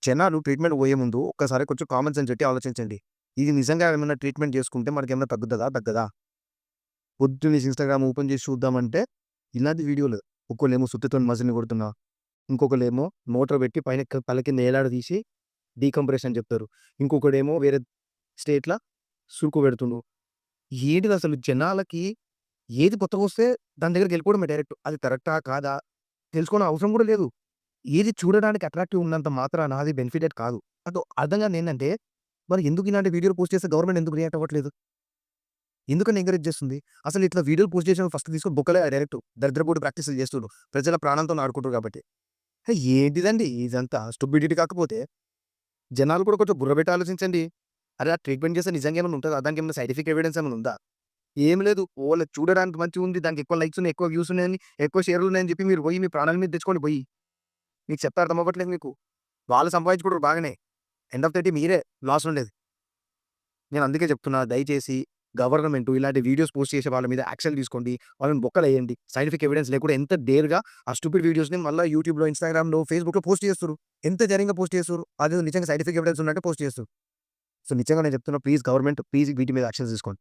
జనాలు ట్రీట్మెంట్ పోయే ముందు ఒక్కసారి కొంచెం కామన్ సెన్స్ పెట్టి ఆలోచించండి. ఇది నిజంగా ఏమైనా ట్రీట్మెంట్ చేసుకుంటే మనకేమైనా తగ్గుతదా? తగ్గదా? పొద్దున్నేసి ఇన్‌స్టాగ్రామ్ ఓపెన్ చేసి చూద్దామంటే ఇలాంటి వీడియోలు. ఒక్కోళ్ళేమో సుత్తితోని మజిల్‌ని కొడుతున్నా, ఇంకొకళ్ళేమో మోటార్ పెట్టి పైన తల కింద ఏలాడదీసి డీకంప్రెషన్ చెప్తారు. ఇంకొకడేమో వేరే స్టేట్‌ల సురుకు పెడుతుండు. ఏంటిదసలు జనాలకి ఏది కొత్తగొస్తే దాని దగ్గరికెళ్ళిపోవడమే డైరెక్ట్. అది కరెక్టా? కాదా? తెలుసుకోవడం అవసరం కూడా లేదు. ఏది చూడడానికి అట్రాక్టివ్ ఉన్నంత మాత్రాన అది బెనిఫిటెడ్ కాదు. అర్థం కానిదేంటంటే, మరి ఎందుకు ఇలాంటి వీడియోలు పోస్ట్ చేస్తే గవర్నమెంట్ ఎందుకు రియాక్ట్ అవ్వట్లేదు? ఎందుకని ఎంకరేజ్ చేస్తుంది? అసలు ఇట్లా వీడియోలు పోస్ట్ చేసినప్పుడు ఫస్ట్ తీసుకొని బొక్కలే డైరెక్ట్. దరిద్రపోటు ప్రాక్టీసులు చేస్తుర్రు. ప్రజల ప్రాణాలతోని ఆడుకుంటుర్రు కాబట్టి. ఏంటిదండి ఇదంతా స్టూపిడిటీ కాకపోతే? జనాలు కూడా కొంచెం బుర్ర పెట్టి ఆలోచించండి. అరే! ఆ ట్రీట్మెంట్ చేస్తే నిజంగా ఏమైనా ఉంటదా? దానికేమైనా సైంటిఫిక్ ఎవిడెన్స్ ఏమైనా ఉందా? ఏం లేదు. ఓన్లీ చూడడానికి మంచిగుంది. దానికి ఎక్కువ లైక్స్ ఉన్నాయి, ఎక్కువ వ్యూస్ ఉన్నాయని, ఎక్కువ షేర్‌లు ఉన్నాయని చెప్పి మీరు పోయి మీ ప్రాణాల మీద తెచ్చుకోండి పోయి. మీకు చెప్తే అర్థం అవ్వట్లేదు మీకు. వాళ్ళు సంపాదించుకుంటుర్రు బాగానే. ఎండ్ ఆఫ్ ద డే మీరే లాస్‌లో ఉండేది. నేను అందుకే చెప్తున్నా దయచేసి గవర్నమెంట్ ఇలాంటి వీడియోస్ పోస్ట్ చేసే వాళ్ళ మీద యాక్షన్ తీసుకోండి. వాళ్ళని బొక్కలేయండి. సైంటిఫిక్ ఎవిడెన్స్ లేకుండా ఎంత డేర్‌గా ఆ స్టూపిడ్ వీడియోస్‌ని మళ్ళా యూట్యూబ్‌లో, ఇన్‌స్టాగ్రామ్‌లో, ఫేస్‌బుక్‌లో పోస్ట్ చేస్తుర్రు. ఎంత ధైర్యంగా పోస్ట్ చేస్తుర్రు. అదేదో నిజంగా సైంటిఫిక్ ఎవిడెన్స్ ఉన్నట్టే పోస్ట్ చేస్తుర్రు. సో, నిజంగా నేను చెప్తున్నా ప్లీజ్ గవర్నమెంట్ ప్లీజ్ వీటి మీద యాక్షన్స్ తీసుకోండి.